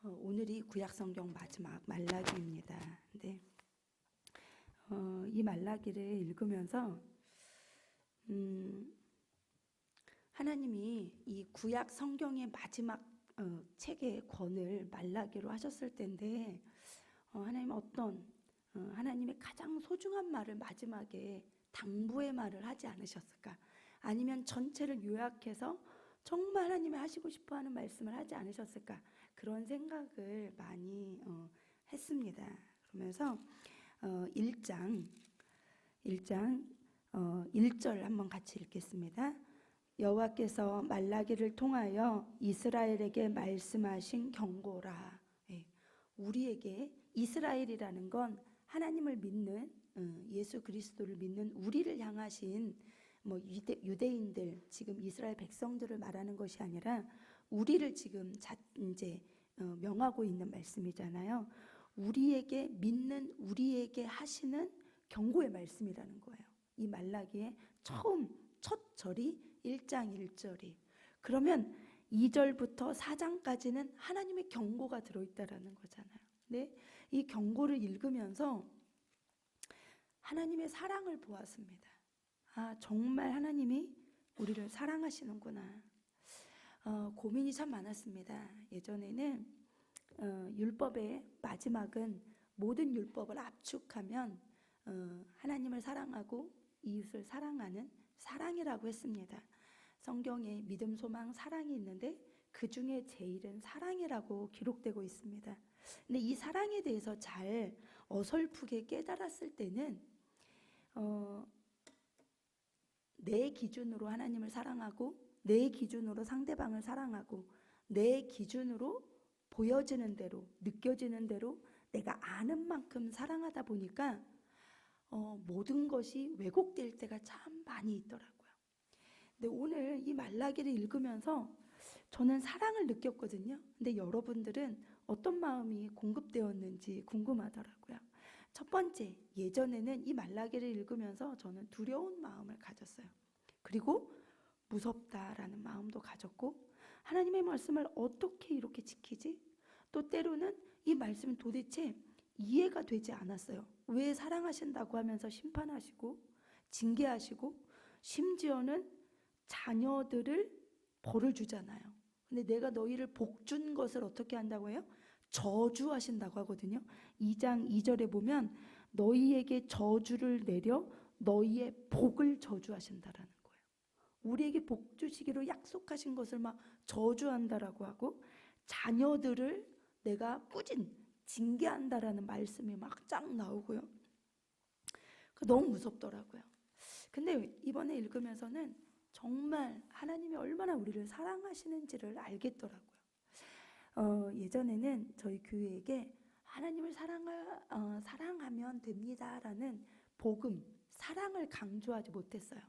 오늘이 구약성경 마지막 말라기입니다. 근데 이 말라기를 읽으면서 하나님이 이 구약 성경의 마지막 책의 권을 말라기로 하셨을 때인데 하나님 하나님의 가장 소중한 말을 마지막에 당부의 말을 하지 않으셨을까? 아니면 전체를 요약해서 정말 하나님이 하시고 싶어하는 말씀을 하지 않으셨을까? 그런 생각을 많이 했습니다. 그러면서 1장 1절 한번 같이 읽겠습니다. 여호와께서 말라기를 통하여 이스라엘에게 말씀하신 경고라. 우리에게 이스라엘이라는 건 하나님을 믿는 예수 그리스도를 믿는 우리를 향하신 유대인들, 지금 이스라엘 백성들을 말하는 것이 아니라 우리를 지금 이제 명하고 있는 말씀이잖아요. 우리에게 믿는 우리에게 하시는 경고의 말씀이라는 거예요. 이 말라기의 첫 절이 1장 1절이. 그러면 2절부터 4장까지는 하나님의 경고가 들어있다라는 거잖아요. 네? 이 경고를 읽으면서 하나님의 사랑을 보았습니다. 정말 하나님이 우리를 사랑하시는구나. 고민이 참 많았습니다. 예전에는 율법의 마지막은 모든 율법을 압축하면 하나님을 사랑하고 이웃을 사랑하는 사랑이라고 했습니다. 성경에 믿음, 소망, 사랑이 있는데 그 중에 제일은 사랑이라고 기록되고 있습니다. 근데 이 사랑에 대해서 잘 어설프게 깨달았을 때는 내 기준으로 하나님을 사랑하고 내 기준으로 상대방을 사랑하고 내 기준으로 보여지는 대로 느껴지는 대로 내가 아는 만큼 사랑하다 보니까 모든 것이 왜곡될 때가 참 많이 있더라고요. 근데 오늘 이 말라기를 읽으면서 저는 사랑을 느꼈거든요. 근데 여러분들은 어떤 마음이 공급되었는지 궁금하더라고요. 첫 번째, 예전에는 이 말라기를 읽으면서 저는 두려운 마음을 가졌어요. 그리고 무섭다라는 마음도 가졌고, 하나님의 말씀을 어떻게 이렇게 지키지? 또 때로는 이 말씀은 도대체 이해가 되지 않았어요. 왜 사랑하신다고 하면서 심판하시고 징계하시고 심지어는 자녀들을 벌을 주잖아요. 근데 내가 너희를 복준 것을 어떻게 한다고 해요? 저주하신다고 하거든요. 2장 2절에 보면 너희에게 저주를 내려 너희의 복을 저주하신다라는 거예요. 우리에게 복 주시기로 약속하신 것을 막 저주한다라고 하고 자녀들을 내가 꾸진 징계한다라는 말씀이 막 쫙 나오고요. 너무 무섭더라고요. 근데 이번에 읽으면서는 정말 하나님이 얼마나 우리를 사랑하시는지를 알겠더라고요. 예전에는 저희 교회에게 하나님을 사랑하면 됩니다라는 복음, 사랑을 강조하지 못했어요.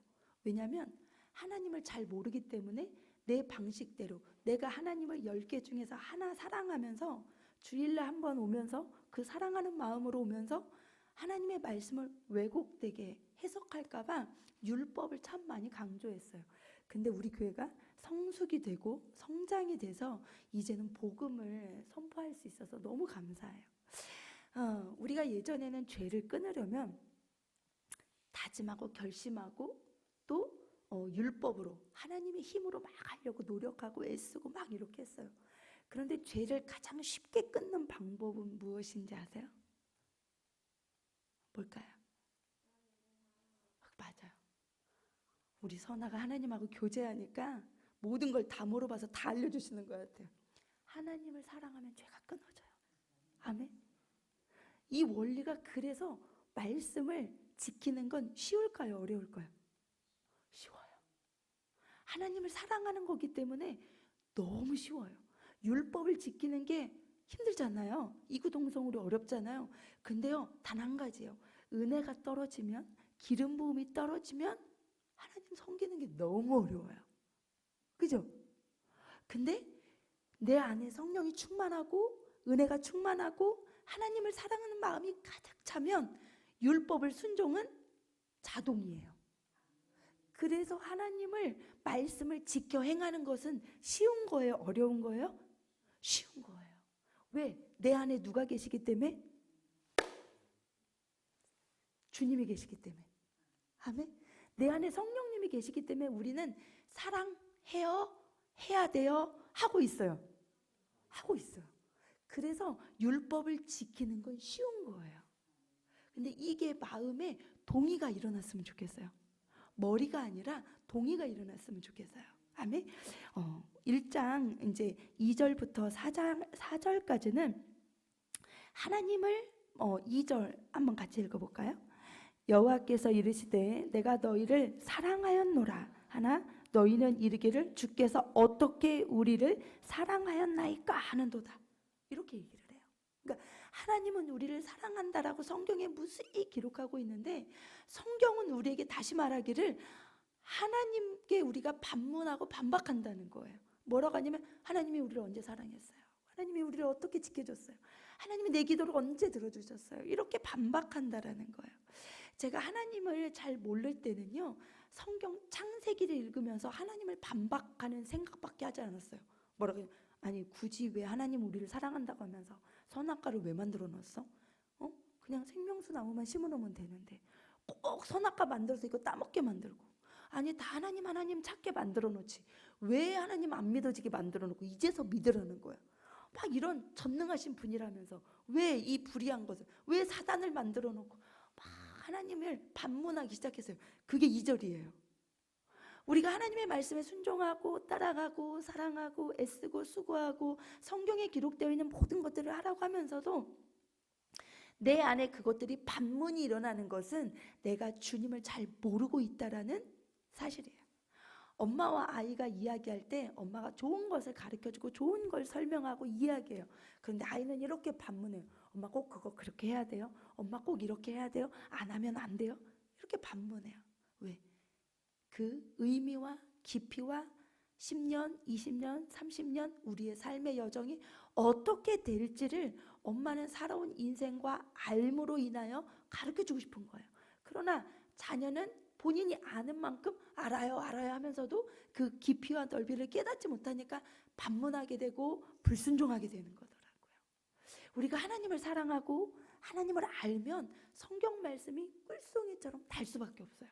왜냐하면 하나님을 잘 모르기 때문에 내 방식대로 내가 하나님을 10개 중에서 하나 사랑하면서 주일날 한번 오면서 그 사랑하는 마음으로 오면서 하나님의 말씀을 왜곡되게 해석할까봐 율법을 참 많이 강조했어요. 근데 우리 교회가 성숙이 되고 성장이 돼서 이제는 복음을 선포할 수 있어서 너무 감사해요. 우리가 예전에는 죄를 끊으려면 다짐하고 결심하고 또 율법으로 하나님의 힘으로 막 하려고 노력하고 애쓰고 막 이렇게 했어요. 그런데 죄를 가장 쉽게 끊는 방법은 무엇인지 아세요? 뭘까요? 맞아요. 우리 선아가 하나님하고 교제하니까 모든 걸 다 물어봐서 다 알려주시는 것 같아요. 하나님을 사랑하면 죄가 끊어져요. 아멘. 이 원리가 그래서 말씀을 지키는 건 쉬울까요? 어려울까요? 쉬워요. 하나님을 사랑하는 거기 때문에 너무 쉬워요. 율법을 지키는 게 힘들잖아요. 이구동성으로 어렵잖아요. 근데요, 단 한 가지예요. 은혜가 떨어지면, 기름 부음이 떨어지면 하나님 섬기는 게 너무 어려워요. 그죠? 근데 내 안에 성령이 충만하고 은혜가 충만하고 하나님을 사랑하는 마음이 가득 차면 율법을 순종은 자동이에요. 그래서 하나님을 말씀을 지켜 행하는 것은 쉬운 거예요? 어려운 거예요? 쉬운 거예요. 왜? 내 안에 누가 계시기 때문에? 주님이 계시기 때문에. 아멘. 내 안에 성령님이 계시기 때문에 우리는 사랑해요, 해야 돼요, 하고 있어요. 하고 있어요. 그래서 율법을 지키는 건 쉬운 거예요. 근데 이게 마음에 동의가 일어났으면 좋겠어요. 머리가 아니라 동의가 일어났으면 좋겠어요. 아멘. 1장 이제 2절부터 4절까지는 하나님을 2절 한번 같이 읽어볼까요? 여호와께서 이르시되 내가 너희를 사랑하였노라 하나 너희는 이르기를 주께서 어떻게 우리를 사랑하였나이까 하는도다. 이렇게 얘기를 해요. 그러니까 하나님은 우리를 사랑한다라고 성경에 무수히 기록하고 있는데 성경은 우리에게 다시 말하기를 하나님께 우리가 반문하고 반박한다는 거예요. 뭐라고 하냐면 하나님이 우리를 언제 사랑했어요? 하나님이 우리를 어떻게 지켜줬어요? 하나님이 내 기도를 언제 들어주셨어요? 이렇게 반박한다라는 거예요. 제가 하나님을 잘 모를 때는요, 성경 창세기를 읽으면서 하나님을 반박하는 생각밖에 하지 않았어요. 뭐라고 해요? 아니 굳이 왜 하나님 우리를 사랑한다고 하면서 선악과를 왜 만들어 놨어? 그냥 생명수 나무만 심어놓으면 되는데 꼭 선악과 만들어서 이거 따먹게 만들고, 아니 다 하나님 찾게 만들어 놓지 왜 하나님 안 믿어지게 만들어 놓고 이제서 믿으라는 거야. 막 이런 전능하신 분이라면서 왜 이 불의한 것을, 왜 사단을 만들어 놓고 막 하나님을 반문하기 시작했어요. 그게 2절이에요. 우리가 하나님의 말씀에 순종하고 따라가고 사랑하고 애쓰고 수고하고 성경에 기록되어 있는 모든 것들을 하라고 하면서도 내 안에 그것들이 반문이 일어나는 것은 내가 주님을 잘 모르고 있다라는 사실이에요. 엄마와 아이가 이야기할 때 엄마가 좋은 것을 가르쳐주고 좋은 걸 설명하고 이야기해요. 그런데 아이는 이렇게 반문해요. 엄마 꼭 그거 그렇게 해야 돼요? 엄마 꼭 이렇게 해야 돼요? 안 하면 안 돼요? 이렇게 반문해요. 왜? 그 의미와 깊이와 10년, 20년, 30년 우리의 삶의 여정이 어떻게 될지를 엄마는 살아온 인생과 알므로 인하여 가르쳐주고 싶은 거예요. 그러나 자녀는 본인이 아는 만큼 알아요 하면서도 그 깊이와 넓이를 깨닫지 못하니까 반문하게 되고 불순종하게 되는 거더라고요. 우리가 하나님을 사랑하고 하나님을 알면 성경 말씀이 꿀송이처럼 달 수밖에 없어요.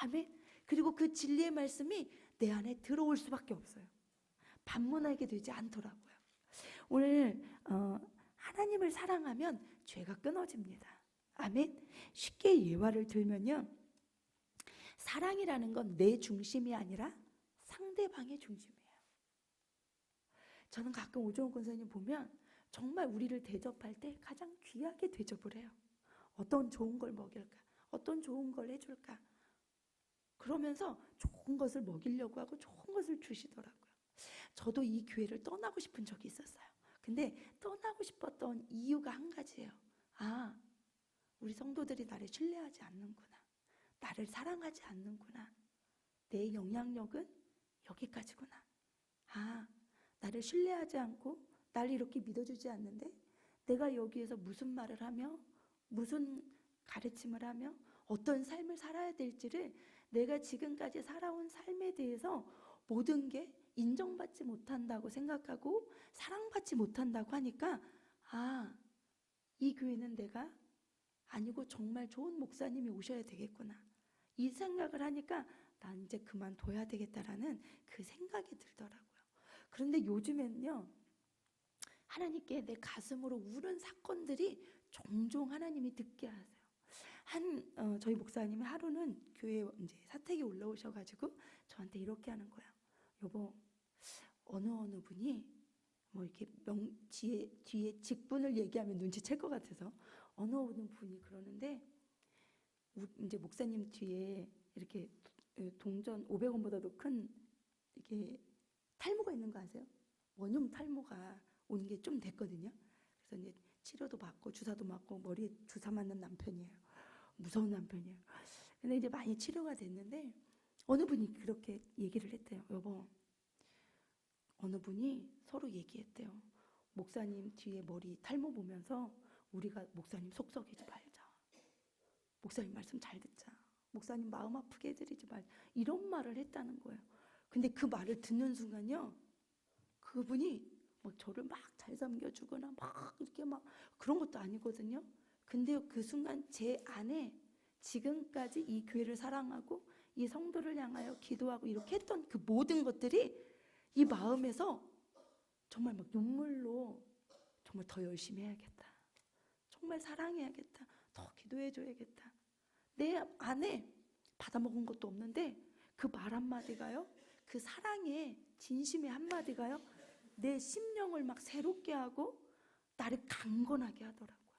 아멘. 그리고 그 진리의 말씀이 내 안에 들어올 수밖에 없어요. 반문하게 되지 않더라고요. 오늘 하나님을 사랑하면 죄가 끊어집니다. 아멘. 쉽게 예화를 들면요, 사랑이라는 건 내 중심이 아니라 상대방의 중심이에요. 저는 가끔 오종훈 권사님 보면 정말 우리를 대접할 때 가장 귀하게 대접을 해요. 어떤 좋은 걸 먹일까? 어떤 좋은 걸 해줄까? 그러면서 좋은 것을 먹이려고 하고 좋은 것을 주시더라고요. 저도 이 교회를 떠나고 싶은 적이 있었어요. 근데 떠나고 싶었던 이유가 한 가지예요. 아, 우리 성도들이 나를 신뢰하지 않는구나. 나를 사랑하지 않는구나. 내 영향력은 여기까지구나. 아, 나를 신뢰하지 않고 나를 이렇게 믿어주지 않는데 내가 여기에서 무슨 말을 하며 무슨 가르침을 하며 어떤 삶을 살아야 될지를 내가 지금까지 살아온 삶에 대해서 모든 게 인정받지 못한다고 생각하고 사랑받지 못한다고 하니까 아, 이 교회는 내가 아니고 정말 좋은 목사님이 오셔야 되겠구나. 이 생각을 하니까 난 이제 그만둬야 되겠다라는 그 생각이 들더라고요. 그런데 요즘에는요, 하나님께 내 가슴으로 울은 사건들이 종종 하나님이 듣게 하세요. 저희 목사님이 하루는 교회에 이제 사택에 올라오셔가지고 저한테 이렇게 하는 거예요. 여보, 어느 분이 뭐 이렇게 뒤에 직분을 얘기하면 눈치챌 것 같아서 어느 분이 그러는데 이제 목사님 뒤에 이렇게 동전 500원보다도 큰 이렇게 탈모가 있는 거 아세요? 원흉 탈모가 온 게 좀 됐거든요. 그래서 이제 치료도 받고 주사도 맞고 머리에 주사 맞는 남편이에요. 무서운 남편이에요. 근데 이제 많이 치료가 됐는데 어느 분이 그렇게 얘기를 했대요. 여보, 어느 분이 서로 얘기했대요. 목사님 뒤에 머리 탈모 보면서 우리가 목사님 속썩이지 말자. 목사님 말씀 잘 듣자. 목사님 마음 아프게 해드리지 말자. 이런 말을 했다는 거예요. 근데 그 말을 듣는 순간요, 그분이 막 저를 막 잘 섬겨주거나 막 이렇게 막 그런 것도 아니거든요. 근데 그 순간 제 안에 지금까지 이 교회를 사랑하고 이 성도를 향하여 기도하고 이렇게 했던 그 모든 것들이 이 마음에서 정말 막 눈물로 정말 더 열심히 해야겠다. 정말 사랑해야겠다. 더 기도해줘야겠다. 내 안에 받아먹은 것도 없는데 그 말 한마디가요. 그 사랑의 진심의 한마디가요. 내 심령을 막 새롭게 하고 나를 강건하게 하더라고요.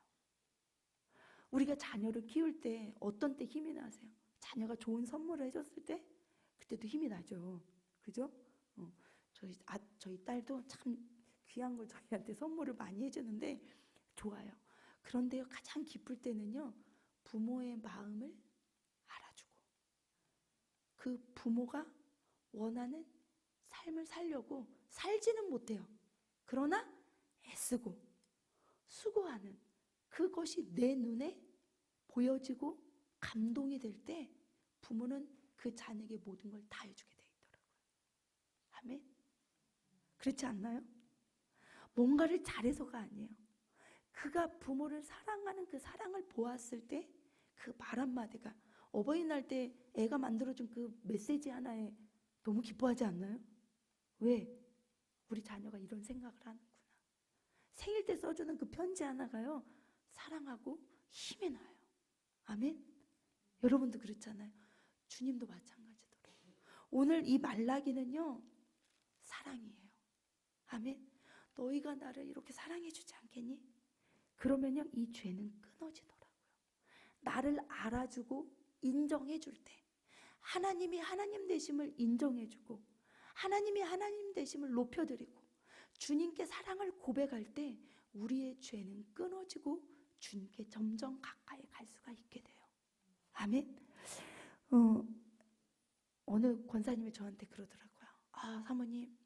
우리가 자녀를 키울 때 어떤 때 힘이 나세요? 자녀가 좋은 선물을 해줬을 때 그때도 힘이 나죠. 그죠? 저희 딸도 참 귀한 걸 저희한테 선물을 많이 해주는데 좋아요. 그런데요, 가장 기쁠 때는요, 부모의 마음을 알아주고 그 부모가 원하는 삶을 살려고 살지는 못해요. 그러나 애쓰고 수고하는 그것이 내 눈에 보여지고 감동이 될 때 부모는 그 자녀에게 모든 걸 다 해주게 돼 있더라고요. 아멘. 그렇지 않나요? 뭔가를 잘해서가 아니에요. 그가 부모를 사랑하는 그 사랑을 보았을 때 그 말 한마디가 어버이날 때 애가 만들어준 그 메시지 하나에 너무 기뻐하지 않나요? 왜? 우리 자녀가 이런 생각을 하는구나. 생일 때 써주는 그 편지 하나가요, 사랑하고 힘이 나요. 아멘? 여러분도 그렇잖아요. 주님도 마찬가지더라고요. 오늘 이 말라기는요, 사랑이에요. 아멘? 너희가 나를 이렇게 사랑해주지 않겠니? 그러면요, 이 죄는 끊어지더라고요. 나를 알아주고 인정해줄 때 하나님이 하나님 되심을 인정해주고 하나님이 하나님 되심을 높여드리고 주님께 사랑을 고백할 때 우리의 죄는 끊어지고 주님께 점점 가까이 갈 수가 있게 돼요. 아멘. 어느 권사님이 저한테 그러더라고요. 아, 사모님,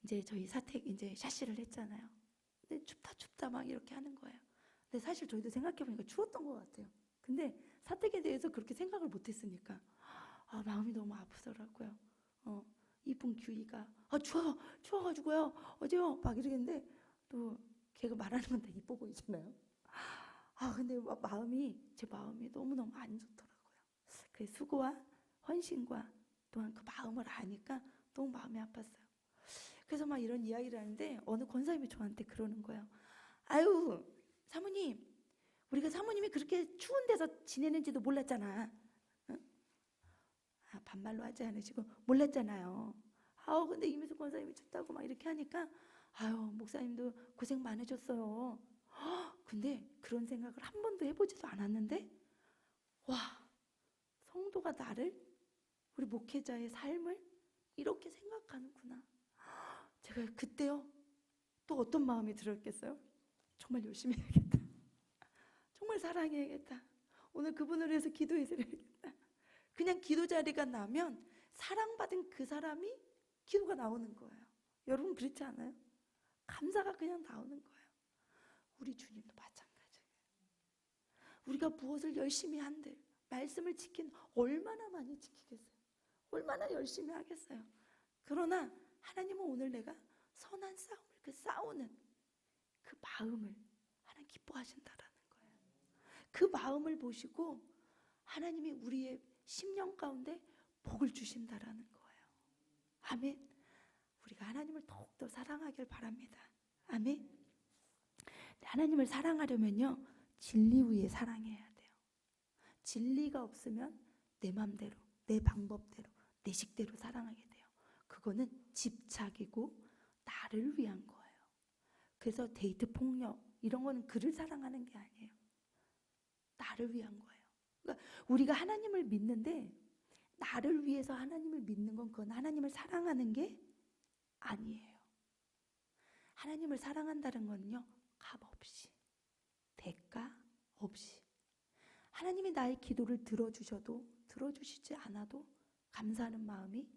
이제 저희 사택 이제 샤시를 했잖아요. 근데 춥다 막 이렇게 하는 거예요. 근데 사실 저희도 생각해보니까 추웠던 것 같아요. 근데 사택에 대해서 그렇게 생각을 못했으니까 마음이 너무 아프더라고요. 이쁜 규희가 추워가지고요 어제요 막 이러겠는데 또 걔가 말하는 건 다 이뻐 보이잖아요. 근데 제 마음이 너무너무 안 좋더라고요. 그 수고와 헌신과 또한 그 마음을 아니까 너무 마음이 아팠어요. 그래서 막 이런 이야기를 하는데 어느 권사님이 저한테 그러는 거예요. 아유, 사모님, 우리가 사모님이 그렇게 추운 데서 지내는지도 몰랐잖아. 반말로 하지 않으시고 몰랐잖아요. 근데 이미숙 권사님이 춥다고 막 이렇게 하니까 목사님도 고생 많으셨어요. 근데 그런 생각을 한 번도 해보지도 않았는데 와, 성도가 나를 우리 목회자의 삶을 이렇게 생각하는구나. 제가 그때요 또 어떤 마음이 들었겠어요? 정말 열심히 해야겠다. 정말 사랑해야겠다. 오늘 그분을 위해서 기도해드려야겠다. 그냥 기도 자리가 나면 사랑받은 그 사람이 기도가 나오는 거예요. 여러분 그렇지 않아요? 감사가 그냥 나오는 거예요. 우리 주님도 마찬가지예요. 우리가 무엇을 열심히 한들 말씀을 지킨 얼마나 많이 지키겠어요? 얼마나 열심히 하겠어요? 그러나 하나님은 오늘 내가 선한 싸움을 싸우는 그 마음을 하나님 기뻐하신다라는 거예요. 그 마음을 보시고 하나님이 우리의 심령 가운데 복을 주신다라는 거예요. 아멘. 우리가 하나님을 더욱더 사랑하길 바랍니다. 아멘. 하나님을 사랑하려면요, 진리 위에 사랑해야 돼요. 진리가 없으면 내 맘대로, 내 방법대로, 내 식대로 사랑하게 돼요. 그거는 집착이고 나를 위한 거예요. 그래서 데이트 폭력 이런 거는 그를 사랑하는 게 아니에요. 나를 위한 거예요. 그러니까 우리가 하나님을 믿는데 나를 위해서 하나님을 믿는 건 그건 하나님을 사랑하는 게 아니에요. 하나님을 사랑한다는 건요, 값 없이, 대가 없이, 하나님이 나의 기도를 들어주셔도 들어주시지 않아도 감사하는 마음이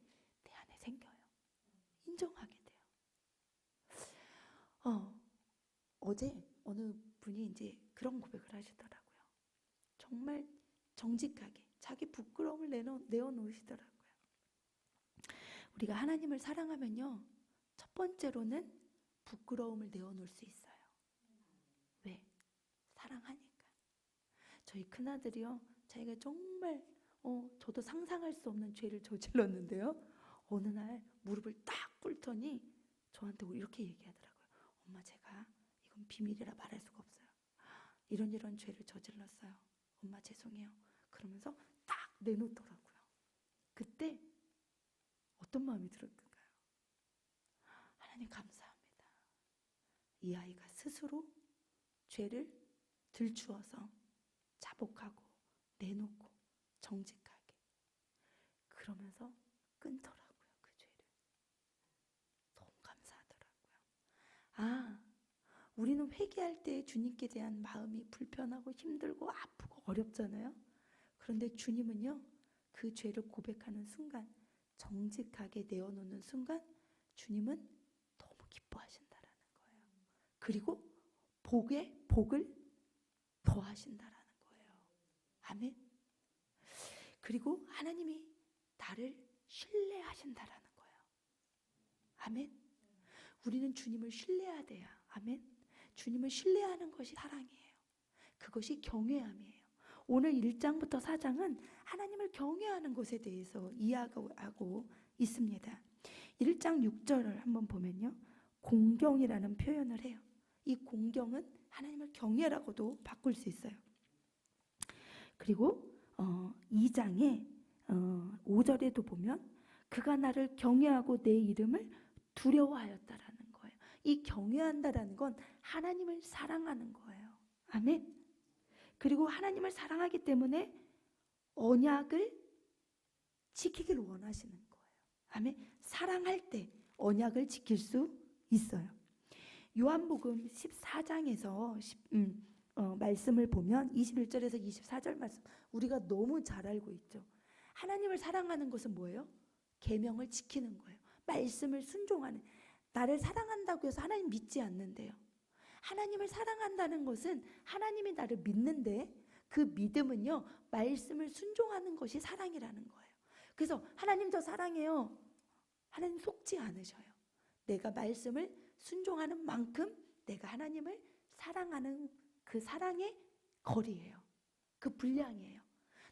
내 안에 생겨요. 인정하게 돼요. 어제 어느 분이 이제 그런 고백을 하시더라고요. 정말 정직하게 자기 부끄러움을 내어놓으시더라고요. 우리가 하나님을 사랑하면요, 첫 번째로는 부끄러움을 내어놓을 수 있어요. 왜? 사랑하니까. 저희 큰아들이요, 자기가 정말 저도 상상할 수 없는 죄를 저질렀는데요, 어느 날 무릎을 딱 꿇더니 저한테 이렇게 얘기하더라고요. 엄마, 제가 이건 비밀이라 말할 수가 없어요. 이런 죄를 저질렀어요. 엄마 죄송해요. 그러면서 딱 내놓더라고요. 그때 어떤 마음이 들었을까요? 하나님 감사합니다. 이 아이가 스스로 죄를 들추어서 자복하고 내놓고 정직하게, 그러면서 끊더라고요. 그 죄를. 너무 감사하더라고요. 아, 우리는 회개할 때 주님께 대한 마음이 불편하고 힘들고 아프고 어렵잖아요. 그런데 주님은요, 그 죄를 고백하는 순간, 정직하게 내어놓는 순간 주님은 너무 기뻐하신다라는 거예요. 그리고 복을 더하신다라는 거예요. 아멘. 그리고 하나님이 나를 신뢰하신다라는 거예요. 아멘. 우리는 주님을 신뢰해야 돼요. 아멘. 주님을 신뢰하는 것이 사랑이에요. 그것이 경외함이에요. 오늘 1장부터 4장은 하나님을 경외하는 것에 대해서 이야기하고 있습니다. 1장 6절을 한번 보면요, 공경이라는 표현을 해요. 이 공경은 하나님을 경외라고도 바꿀 수 있어요. 그리고 2장의 5절에도 보면 그가 나를 경외하고 내 이름을 두려워하였다라는 거예요. 이 경외한다라는 건 하나님을 사랑하는 거예요. 아멘. 그리고 하나님을 사랑하기 때문에 언약을 지키기를 원하시는 거예요. 아멘. 사랑할 때 언약을 지킬 수 있어요. 요한복음 14장에서 말씀을 보면 21절에서 24절 말씀, 우리가 너무 잘 알고 있죠. 하나님을 사랑하는 것은 뭐예요? 계명을 지키는 거예요. 말씀을 순종하는. 나를 사랑한다고 해서 하나님 믿지 않는데요. 하나님을 사랑한다는 것은 하나님이 나를 믿는데 그 믿음은요, 말씀을 순종하는 것이 사랑이라는 거예요. 그래서 하나님 저 사랑해요. 하나님 속지 않으셔요. 내가 말씀을 순종하는 만큼 내가 하나님을 사랑하는 그 사랑의 거리예요. 그 분량이에요.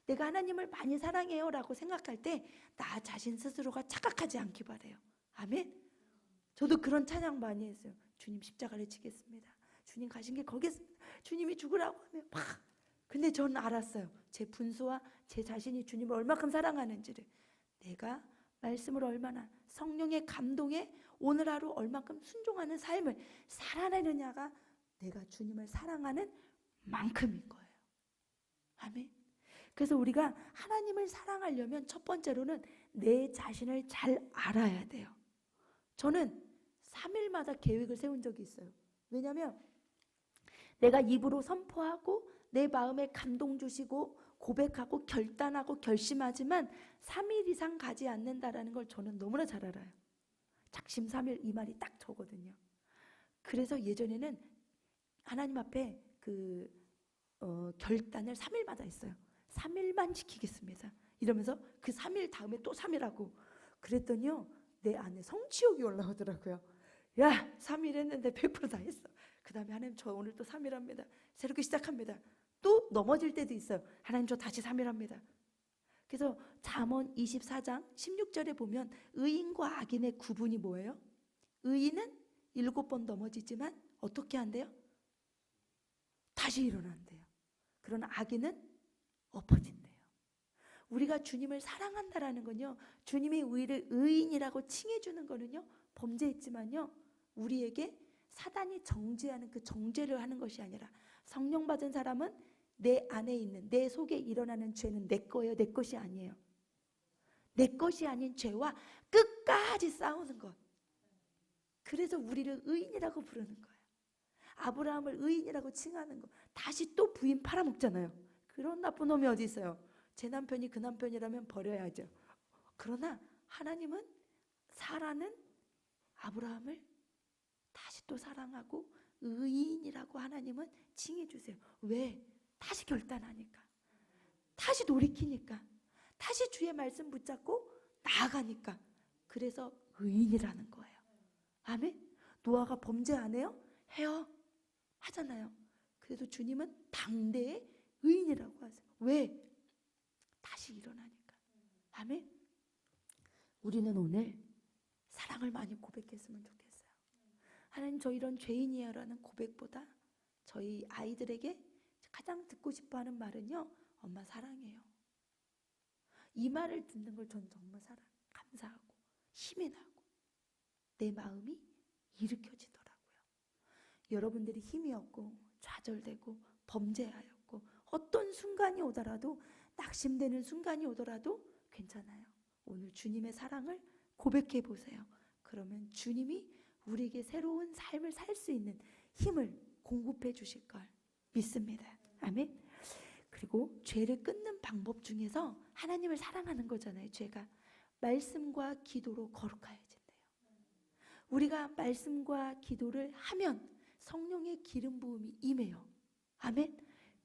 내가 하나님을 많이 사랑해요 라고 생각할 때 나 자신 스스로가 착각하지 않기 바래요. 아멘. 저도 그런 찬양 많이 했어요. 주님 십자가를 지겠습니다. 주님 가신 길 거겠습니다. 주님이 죽으라고 하면 막. 근데 저는 알았어요. 제 분수와 제 자신이 주님을 얼마큼 사랑하는지를. 내가 말씀을 얼마나, 성령의 감동에 오늘 하루 얼마큼 순종하는 삶을 살아내느냐가 내가 주님을 사랑하는 만큼인 거예요. 아멘. 그래서 우리가 하나님을 사랑하려면 첫 번째로는 내 자신을 잘 알아야 돼요. 저는 3일마다 계획을 세운 적이 있어요. 왜냐하면 내가 입으로 선포하고 내 마음에 감동 주시고 고백하고 결단하고 결심하지만 3일 이상 가지 않는다라는 걸 저는 너무나 잘 알아요. 작심 3일 이 말이 딱 저거든요. 그래서 예전에는 하나님 앞에 결단을 3일마다 했어요. 3일만 지키겠습니다. 이러면서 그 3일 다음에 또 3일하고 그랬더니요, 내 안에 성취욕이 올라오더라고요. 야, 3일 했는데 100% 다 했어. 그 다음에 하나님 저 오늘 또 3일 합니다. 새롭게 시작합니다. 또 넘어질 때도 있어요. 하나님 저 다시 3일 합니다. 그래서 잠언 24장 16절에 보면 의인과 악인의 구분이 뭐예요? 의인은 7번 넘어지지만 어떻게 한대요? 다시 일어난대요. 그러나 악인은 엎어진대요. 우리가 주님을 사랑한다라는 건요, 주님이 우리를 의인이라고 칭해주는 거는요, 범죄했지만요, 우리에게 사단이 정죄하는 그 정죄를 하는 것이 아니라 성령 받은 사람은 내 안에 있는, 내 속에 일어나는 죄는 내 거예요, 내 것이 아니에요. 내 것이 아닌 죄와 끝까지 싸우는 것. 그래서 우리를 의인이라고 부르는 거예요. 아브라함을 의인이라고 칭하는 거. 다시 또 부인 팔아먹잖아요. 그런 나쁜 놈이 어디 있어요? 제 남편이 그 남편이라면 버려야죠. 그러나 하나님은 사라는 아브라함을 다시 또 사랑하고 의인이라고 하나님은 칭해 주세요. 왜? 다시 결단하니까, 다시 돌이키니까, 다시 주의 말씀 붙잡고 나아가니까. 그래서 의인이라는 거예요. 아멘. 노아가 범죄 안 해요? 해요. 하잖아요. 그래도 주님은 당대의 의인이라고 하세요. 왜? 다시 일어나니까. 아멘. 우리는 오늘 사랑을 많이 고백했으면 좋겠어요. 하나님, 저 이런 죄인이에요 라는 고백보다 저희 아이들에게 가장 듣고 싶어하는 말은요, 엄마 사랑해요. 이 말을 듣는 걸 전 정말 감사하고 힘이 나고 내 마음이 일으켜지더라고요. 여러분들이 힘이 없고 좌절되고 범죄하였고 어떤 순간이 오더라도, 낙심되는 순간이 오더라도 괜찮아요. 오늘 주님의 사랑을 고백해 보세요. 그러면 주님이 우리에게 새로운 삶을 살 수 있는 힘을 공급해 주실 걸 믿습니다. 아멘. 그리고 죄를 끊는 방법 중에서 하나님을 사랑하는 거잖아요. 죄가 말씀과 기도로 거룩하여진대요. 우리가 말씀과 기도를 하면 성령의 기름 부음이 임해요. 아멘.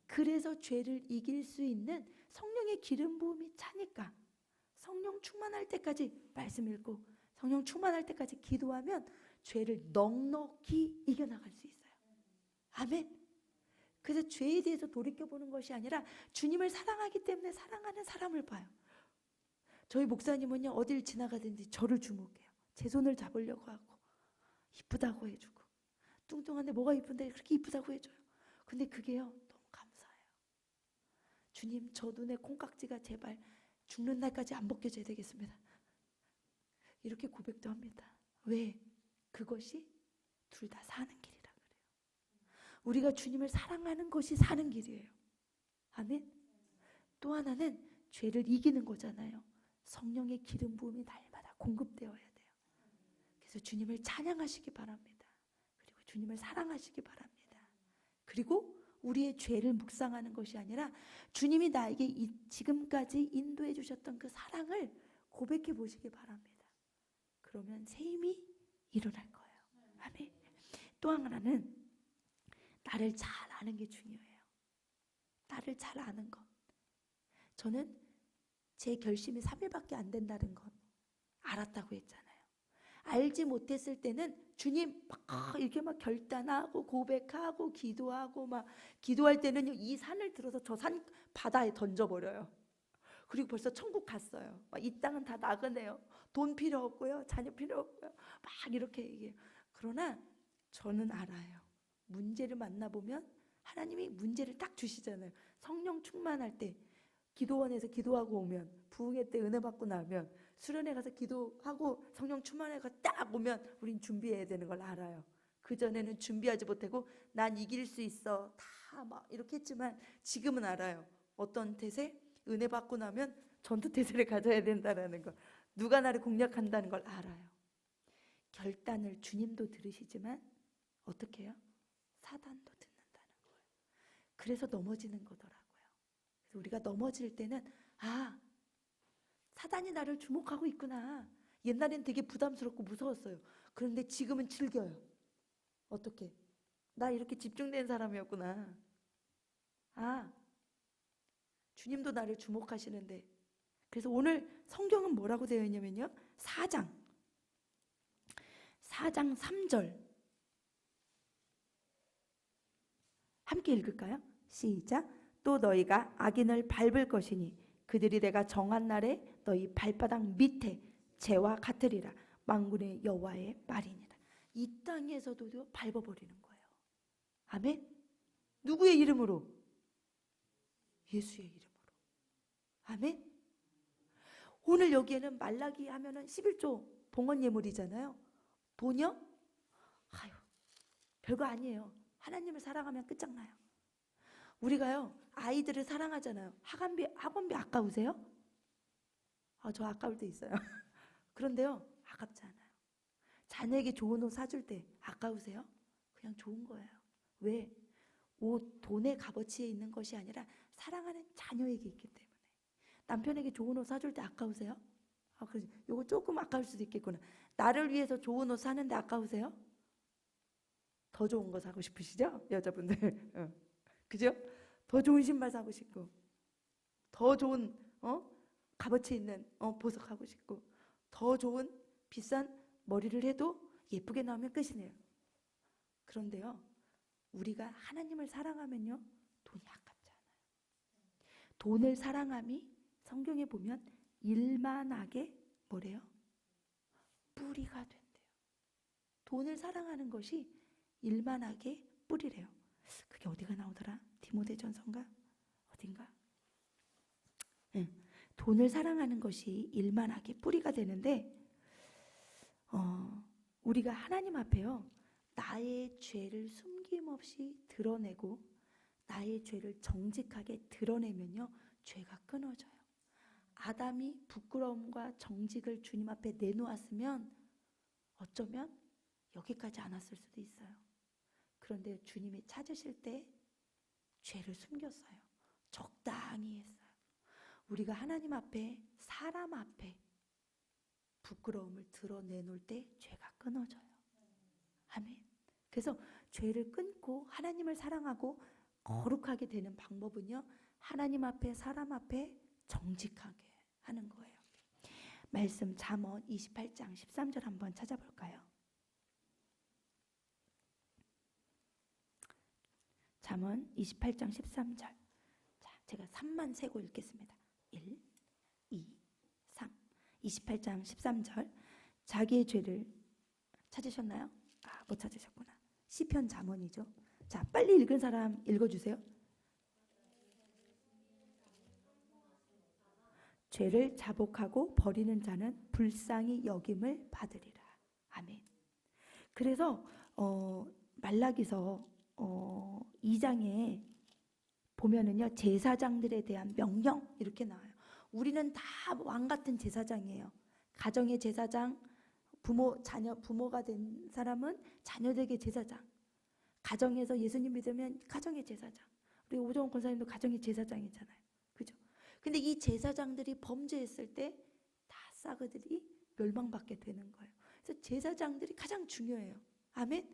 그래서 죄를 이길 수 있는 성령의 기름 부음이 차니까 성령 충만할 때까지 말씀 읽고 성령 충만할 때까지 기도하면 죄를 넉넉히 이겨나갈 수 있어요. 아멘. 그래서 죄에 대해서 돌이켜보는 것이 아니라 주님을 사랑하기 때문에 사랑하는 사람을 봐요. 저희 목사님은요, 어딜 지나가든지 저를 주목해요. 제 손을 잡으려고 하고 이쁘다고 해주고, 뚱뚱한데 뭐가 이쁜데 그렇게 이쁘다고 해줘요. 근데 그게요, 너무 감사해요. 주님, 저 눈에 콩깍지가 제발 죽는 날까지 안 벗겨져야 되겠습니다. 이렇게 고백도 합니다. 왜? 그것이 둘 다 사는 길이라 그래요. 우리가 주님을 사랑하는 것이 사는 길이에요. 아멘. 또 하나는 죄를 이기는 거잖아요. 성령의 기름 부음이 날마다 공급되어야 돼요. 그래서 주님을 찬양하시기 바랍니다. 그리고 주님을 사랑하시기 바랍니다. 그리고 우리의 죄를 묵상하는 것이 아니라 주님이 나에게 지금까지 인도해 주셨던 그 사랑을 고백해 보시기 바랍니다. 그러면 새 힘이 일어날 거예요. 아멘. 또 하나는 나를 잘 아는 게 중요해요. 나를 잘 아는 것. 저는 제 결심이 3일밖에 안 된다는 건 알았다고 했잖아요. 알지 못했을 때는 주님 막 이렇게 막 결단하고 고백하고 기도하고 막 기도할 때는 이 산을 들어서 저 산 바다에 던져버려요. 그리고 벌써 천국 갔어요. 이 땅은 다 나그네요. 돈 필요 없고요, 자녀 필요 없고요. 막 이렇게 얘기해요. 그러나 저는 알아요. 문제를 만나보면 하나님이 문제를 딱 주시잖아요. 성령 충만할 때, 기도원에서 기도하고 오면, 부흥회 때 은혜 받고 나면, 수련회 가서 기도하고 성령 충만해 가서 딱 오면 우린 준비해야 되는 걸 알아요. 그전에는 준비하지 못하고 난 이길 수 있어 다 막 이렇게 했지만 지금은 알아요. 어떤 태세? 은혜 받고 나면 전투 태세를 가져야 된다는 걸, 누가 나를 공략한다는 걸 알아요. 결단을 주님도 들으시지만 어떻게 해요? 사단도 듣는다는 거예요. 그래서 넘어지는 거더라고요. 그래서 우리가 넘어질 때는 사단이 나를 주목하고 있구나. 옛날엔 되게 부담스럽고 무서웠어요. 그런데 지금은 즐겨요. 어떻게? 나 이렇게 집중된 사람이었구나. 주님도 나를 주목하시는데. 그래서 오늘 성경은 뭐라고 되어 있냐면요, 4장 3절 함께 읽을까요? 시작. 또 너희가 악인을 밟을 것이니 그들이 내가 정한 날에 너희 발바닥 밑에 재와 같으리라. 만군의 여호와의 말이니라. 이 땅에서도 밟아버리는 거예요. 아멘. 누구의 이름으로? 예수의 이름으로. 아멘. 오늘 여기에는 말라기 하면은 11조 봉헌 예물이잖아요. 돈이요? 별거 아니에요. 하나님을 사랑하면 끝장나요. 우리가요, 아이들을 사랑하잖아요. 학원비 아까우세요? 저 아까울 때 있어요. 그런데요, 아깝지 않아요. 자녀에게 좋은 옷 사줄 때 아까우세요? 그냥 좋은 거예요. 왜? 옷, 돈의 값어치에 있는 것이 아니라 사랑하는 자녀에게 있기 때문에. 남편에게 좋은 옷 사줄 때 아까우세요? 그러지. 요거 조금 아까울 수도 있겠구나. 나를 위해서 좋은 옷 사는데 아까우세요? 더 좋은 거 사고 싶으시죠? 여자분들. 그죠? 더 좋은 신발 사고 싶고, 더 좋은 값어치 있는 보석 하고 싶고, 더 좋은 비싼 머리를 해도 예쁘게 나오면 끝이네요. 그런데요, 우리가 하나님을 사랑하면요, 돈이 아깝지 않아요. 돈을 사랑함이 성경에 보면 일만하게 뭐래요? 뿌리가 된대요. 돈을 사랑하는 것이 일만하게 뿌리래요. 그게 어디가 나오더라? 디모데전서인가? 어딘가? 응. 돈을 사랑하는 것이 일만하게 뿌리가 되는데, 우리가 하나님 앞에요, 나의 죄를 숨김없이 드러내고 나의 죄를 정직하게 드러내면요, 죄가 끊어져요. 아담이 부끄러움과 정직을 주님 앞에 내놓았으면 어쩌면 여기까지 안 왔을 수도 있어요. 그런데 주님이 찾으실 때 죄를 숨겼어요. 적당히 했어요. 우리가 하나님 앞에, 사람 앞에 부끄러움을 드러내놓을 때 죄가 끊어져요. 아멘. 그래서 죄를 끊고 하나님을 사랑하고 거룩하게 되는 방법은요, 하나님 앞에, 사람 앞에 정직하게 하는 거예요. 말씀 잠언 28장 13절 한번 찾아볼까요? 잠언 28장 13절. 자, 제가 3만 세고 읽겠습니다. 1, 2, 3. 28장 13절. 자기의 죄를 찾으셨나요? 못 찾으셨구나. 시편 잠언이죠. 자, 빨리 읽은 사람 읽어주세요. 죄를 자복하고 버리는 자는 불쌍히 여김을 받으리라. 아멘. 그래서 말라기서 2장에 보면은요, 제사장들에 대한 명령 이렇게 나와요. 우리는 다 왕 같은 제사장이에요. 가정의 제사장, 부모가 된 사람은 자녀들에게 제사장. 가정에서 예수님 믿으면 가정의 제사장. 우리 오정훈 권사님도 가정의 제사장이잖아요. 그죠? 근데 이 제사장들이 범죄했을 때 다 싸그들이 멸망받게 되는 거예요. 그래서 제사장들이 가장 중요해요. 아멘.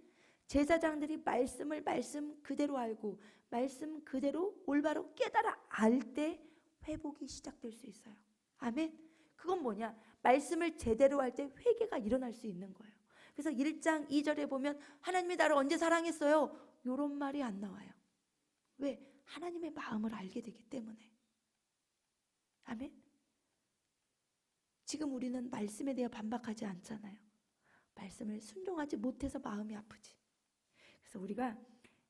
제사장들이 말씀을 말씀 그대로 알고 말씀 그대로 올바로 깨달아 알 때 회복이 시작될 수 있어요. 아멘. 그건 뭐냐? 말씀을 제대로 할 때 회개가 일어날 수 있는 거예요. 그래서 1장 2절에 보면 하나님이 나를 언제 사랑했어요? 이런 말이 안 나와요. 왜? 하나님의 마음을 알게 되기 때문에. 아멘. 지금 우리는 말씀에 대해 반박하지 않잖아요. 말씀을 순종하지 못해서 마음이 아프지. 그래서 우리가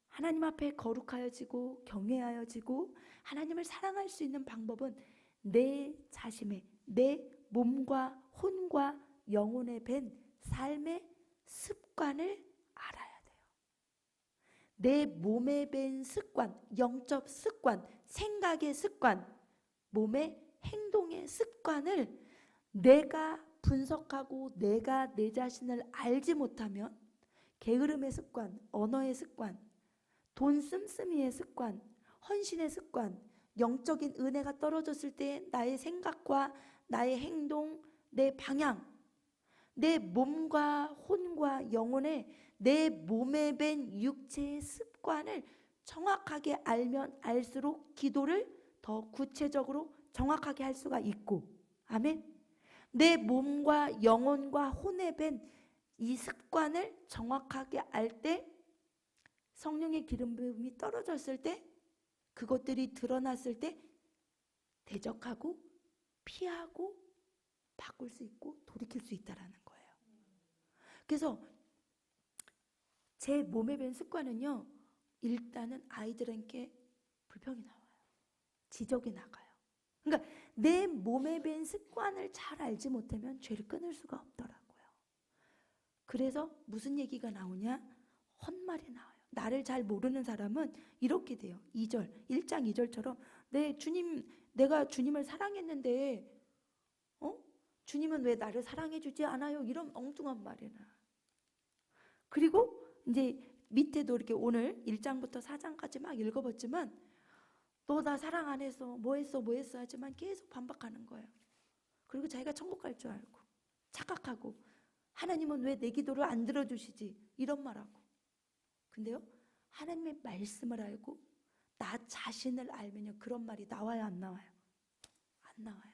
하나님 앞에 거룩하여지고 경외하여지고 하나님을 사랑할 수 있는 방법은 내 자신의, 내 몸과 혼과 영혼에 밴 삶의 습관을 알아야 돼요. 내 몸에 밴 습관, 영적 습관, 생각의 습관, 몸의 행동의 습관을 내가 분석하고 내가 내 자신을 알지 못하면 게으름의 습관, 언어의 습관, 돈 씀씀이의 습관, 헌신의 습관, 영적인 은혜가 떨어졌을 때 나의 생각과 나의 행동, 내 방향, 내 몸과 혼과 영혼에 내 몸에 밴 육체의 습관을 정확하게 알면 알수록 기도를 더 구체적으로 정확하게 할 수가 있고, 아멘. 내 몸과 영혼과 혼에 밴 이 습관을 정확하게 알 때 성령의 기름 부음이 떨어졌을 때 그것들이 드러났을 때 대적하고 피하고 바꿀 수 있고 돌이킬 수 있다라는 거예요. 그래서 제 몸에 밴 습관은요, 일단은 아이들에게 불평이 나와요. 지적이 나가요. 그러니까 내 몸에 밴 습관을 잘 알지 못하면 죄를 끊을 수가 없더라고요. 그래서 무슨 얘기가 나오냐? 헛말이 나와요. 나를 잘 모르는 사람은 이렇게 돼요. 2절, 1장 2절처럼 내가 주님을 사랑했는데 주님은 왜 나를 사랑해 주지 않아요? 이런 엉뚱한 말이나. 그리고 이제 밑에도 이렇게 오늘 1장부터 4장까지 막 읽어봤지만 너 나 사랑 안 해서 뭐 했어 하지만 계속 반박하는 거예요. 그리고 자기가 천국 갈 줄 알고 착각하고 하나님은 왜 내 기도를 안 들어주시지? 이런 말하고. 근데요, 하나님의 말씀을 알고 나 자신을 알면요, 그런 말이 나와요, 안 나와요? 안 나와요.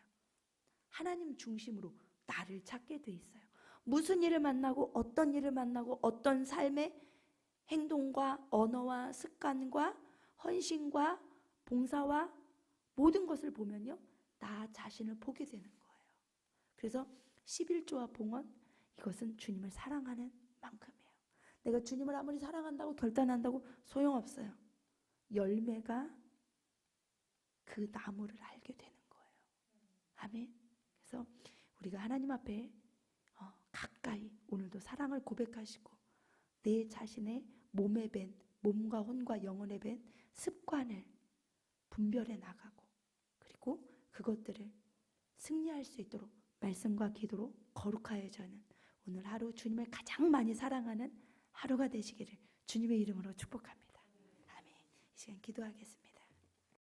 하나님 중심으로 나를 찾게 돼 있어요. 무슨 일을 만나고 어떤 삶의 행동과 언어와 습관과 헌신과 봉사와 모든 것을 보면요, 나 자신을 보게 되는 거예요. 그래서 11조와 봉헌, 이것은 주님을 사랑하는 만큼이에요. 내가 주님을 아무리 사랑한다고 결단한다고 소용없어요. 열매가 그 나무를 알게 되는 거예요. 아멘. 그래서 우리가 하나님 앞에 가까이 오늘도 사랑을 고백하시고 내 자신의 몸과 혼과 영혼에 밴 습관을 분별해 나가고, 그리고 그것들을 승리할 수 있도록 말씀과 기도로 거룩하여져는 오늘 하루 주님을 가장 많이 사랑하는 하루가 되시기를 주님의 이름으로 축복합니다. 아멘. 이 시간 기도하겠습니다.